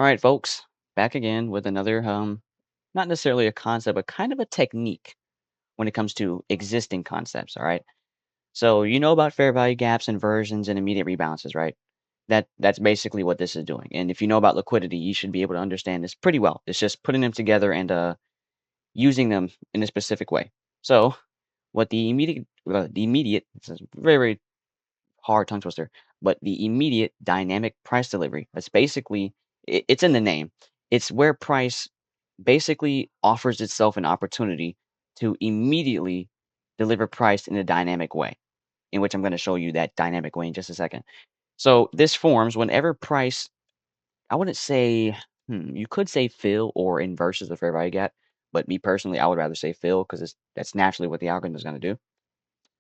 All right, folks, back again with another, not necessarily a concept, but kind of a technique when it comes to existing concepts. All right. So you know about fair value gaps, inversions, and immediate rebalances, right? That's basically what this is doing. And if you know about liquidity, you should be able to understand this pretty well. It's just putting them together and using them in a specific way. So what the immediate, it's a very very hard tongue twister, but the immediate dynamic price delivery. That's basically it's in the name. It's where price basically offers itself an opportunity to immediately deliver price in a dynamic way, in which I'm going to show you that dynamic way in just a second. So this forms whenever price, I wouldn't say, you could say fill or inverses the fair value gap, but me personally, I would rather say fill because that's naturally what the algorithm is going to do.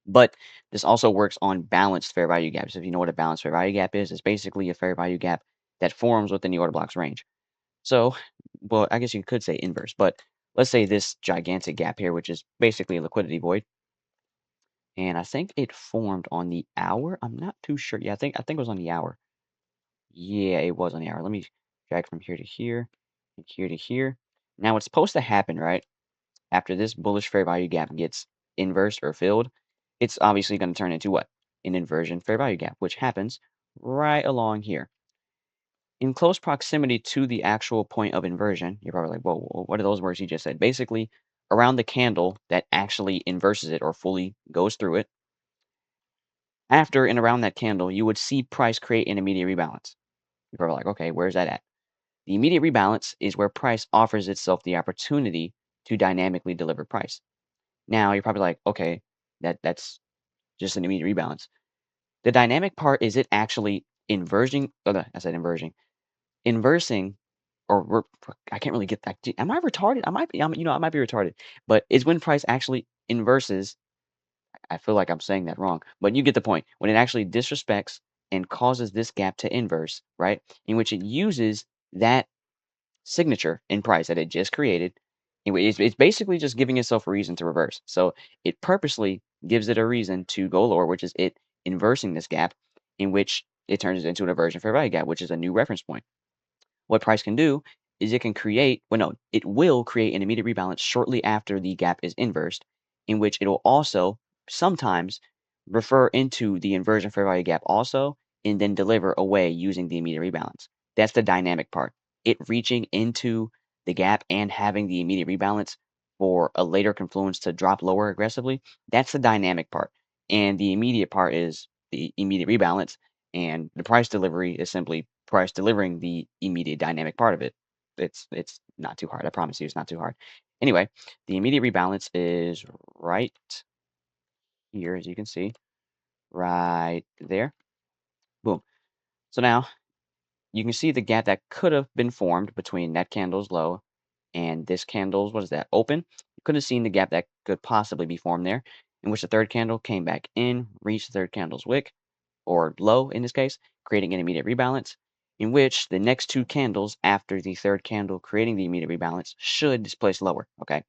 But this also works on balanced fair value gaps. If you know what a balanced fair value gap is, it's basically a fair value gap that forms within the order block's range. So, well, I guess you could say inverse, but let's say this gigantic gap here, which is basically a liquidity void, and I think it formed on the hour. I'm not too sure. Yeah, I think it was on the hour. Yeah, it was on the hour. Let me drag from here to here, and here to here. Now, what's supposed to happen, right? After this bullish fair value gap gets inversed or filled, it's obviously going to turn into what? An inversion fair value gap, which happens right along here. In close proximity to the actual point of inversion, you're probably like, whoa, what are those words you just said? Basically, around the candle that actually inverses it or fully goes through it, after and around that candle, you would see price create an immediate rebalance. You're probably like, okay, where's that at? The immediate rebalance is where price offers itself the opportunity to dynamically deliver price. Now you're probably like, okay, that's just an immediate rebalance. The dynamic part is it actually inversing. Oh, no, I said inversion. Inversing, or I can't really get that. Am I retarded? I might be. I might be retarded. But it's when price actually inverses. I feel like I'm saying that wrong, but you get the point. When it actually disrespects and causes this gap to inverse, right? In which it uses that signature in price that it just created. Anyway, it's basically just giving itself a reason to reverse. So it purposely gives it a reason to go lower, which is it inversing this gap, in which it turns it into an inversion fair value gap, which is a new reference point. What price can do is it can create, well, no, it will create an immediate rebalance shortly after the gap is inversed, in which it will also sometimes refer into the inversion fair value gap also, and then deliver away using the immediate rebalance. That's the dynamic part. It reaching into the gap and having the immediate rebalance for a later confluence to drop lower aggressively. That's the dynamic part. And the immediate part is the immediate rebalance, and the price delivery is simply price delivering the immediate dynamic part of it. It's not too hard. I promise you, it's not too hard. Anyway, the immediate rebalance is right here, as you can see, right there. Boom. So now you can see the gap that could have been formed between that candle's low and this candle's, what is that, open. You could have seen the gap that could possibly be formed there, in which the third candle came back in, reached the third candle's wick, or low in this case, creating an immediate rebalance, in which the next two candles after the third candle creating the immediate rebalance should displace lower. Okay,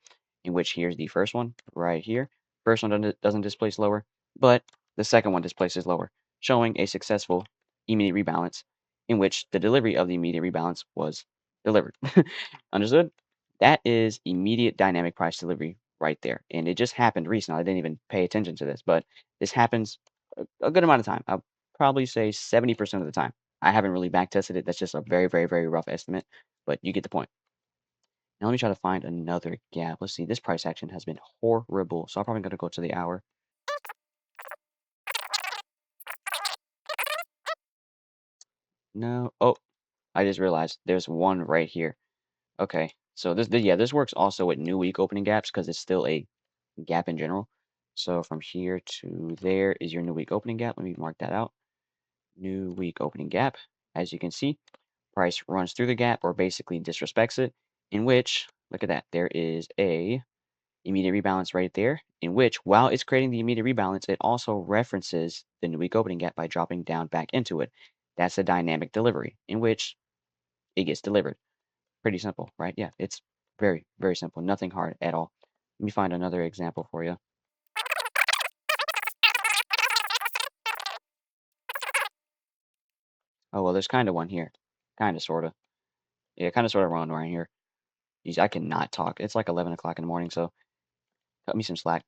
in which here's the first one right here. First one doesn't displace lower, but the second one displaces lower, showing a successful immediate rebalance in which the delivery of the immediate rebalance was delivered. Understood? That is immediate dynamic price delivery right there. And it just happened recently. I didn't even pay attention to this, but this happens a good amount of time. I'll probably say 70% of the time. I haven't really back tested it. That's just a very, very, very rough estimate, but you get the point. Now let me try to find another gap. Let's see. This price action has been horrible. So I'm probably going to go to the hour. No. Oh, I just realized there's one right here. Okay. So this works also with new week opening gaps because it's still a gap in general. So from here to there is your new week opening gap. Let me mark that out. New week opening gap. As you can see, price runs through the gap or basically disrespects it, in which, look at that, there is a immediate rebalance right there, in which while it's creating the immediate rebalance, it also references the new week opening gap by dropping down back into it. That's a dynamic delivery in which it gets delivered. Pretty simple, right? Yeah, it's very, very simple. Nothing hard at all. Let me find another example for you. Oh, well, there's kind of one here. Kind of, sort of. Yeah, kind of sort of wrong around here. Jeez, I cannot talk. It's like 11 o'clock in the morning, so cut me some slack.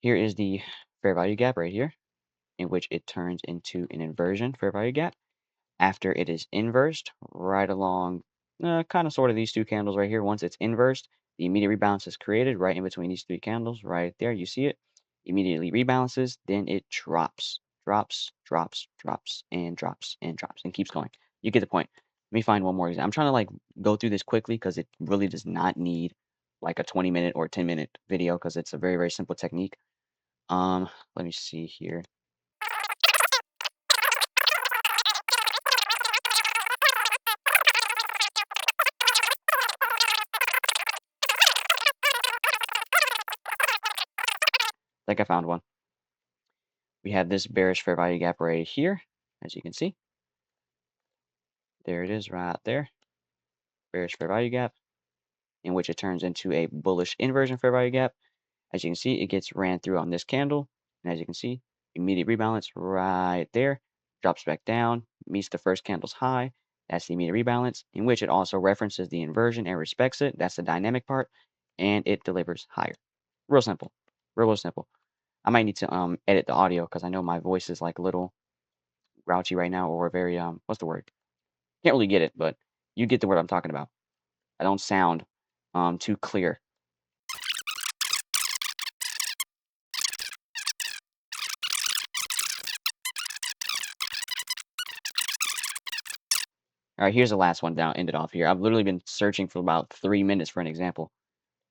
Here is the fair value gap right here, in which it turns into an inversion fair value gap. After it is inversed, right along, kind of sort of these two candles right here. Once it's inversed, the immediate rebalance is created right in between these three candles right there. You see it immediately rebalances, then it drops, drops, drops, drops, and drops, and keeps going. You get the point. Let me find one more example. I'm trying to like go through this quickly because it really does not need like a 20-minute or 10-minute video because it's a very, very simple technique. Let me see here. I think I found one. We have this bearish fair value gap right here, as you can see. There it is right there, bearish fair value gap, in which it turns into a bullish inversion fair value gap. As you can see, it gets ran through on this candle. And as you can see, immediate rebalance right there, drops back down, meets the first candle's high. That's the immediate rebalance, in which it also references the inversion and respects it. That's the dynamic part, and it delivers higher. Real simple, real simple. I might need to edit the audio because I know my voice is like a little grouchy right now, or very what's the word? Can't really get it, but you get the word I'm talking about. I don't sound too clear. All right, here's the last one down. End it off here. I've literally been searching for about 3 minutes for an example.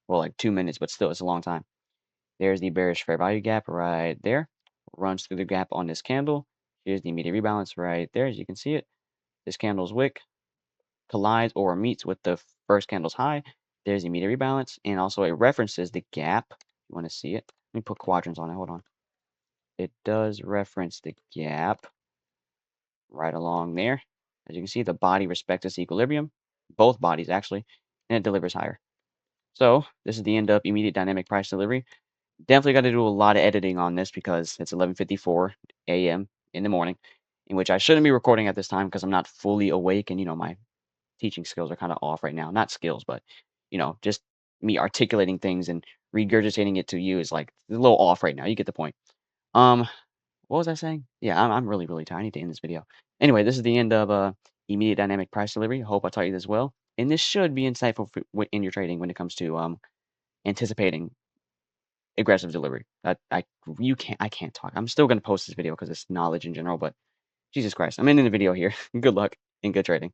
Well, like 2 minutes, but still, it's a long time. There's the bearish fair value gap right there. Runs through the gap on this candle. Here's the immediate rebalance right there, as you can see it. This candle's wick collides or meets with the first candle's high. There's the immediate rebalance, and also it references the gap. You want to see it? Let me put quadrants on it. Hold on. It does reference the gap right along there. As you can see, the body respects its equilibrium, both bodies actually, and it delivers higher. So this is the end of immediate dynamic price delivery. Definitely got to do a lot of editing on this because it's 11:54 a.m. in the morning, in which I shouldn't be recording at this time because I'm not fully awake and my teaching skills are kind of off right now. Not skills, but just me articulating things and regurgitating it to you is like a little off right now. You get the point. Um, what was I saying? Yeah, I'm really, really tired. I need to end this video. Anyway, this is the end of immediate dynamic price delivery. Hope I taught you this well. And this should be insightful in your trading when it comes to anticipating aggressive delivery. I can't talk. I'm still gonna post this video because it's knowledge in general, but Jesus Christ, I'm ending the video here. Good luck and good trading.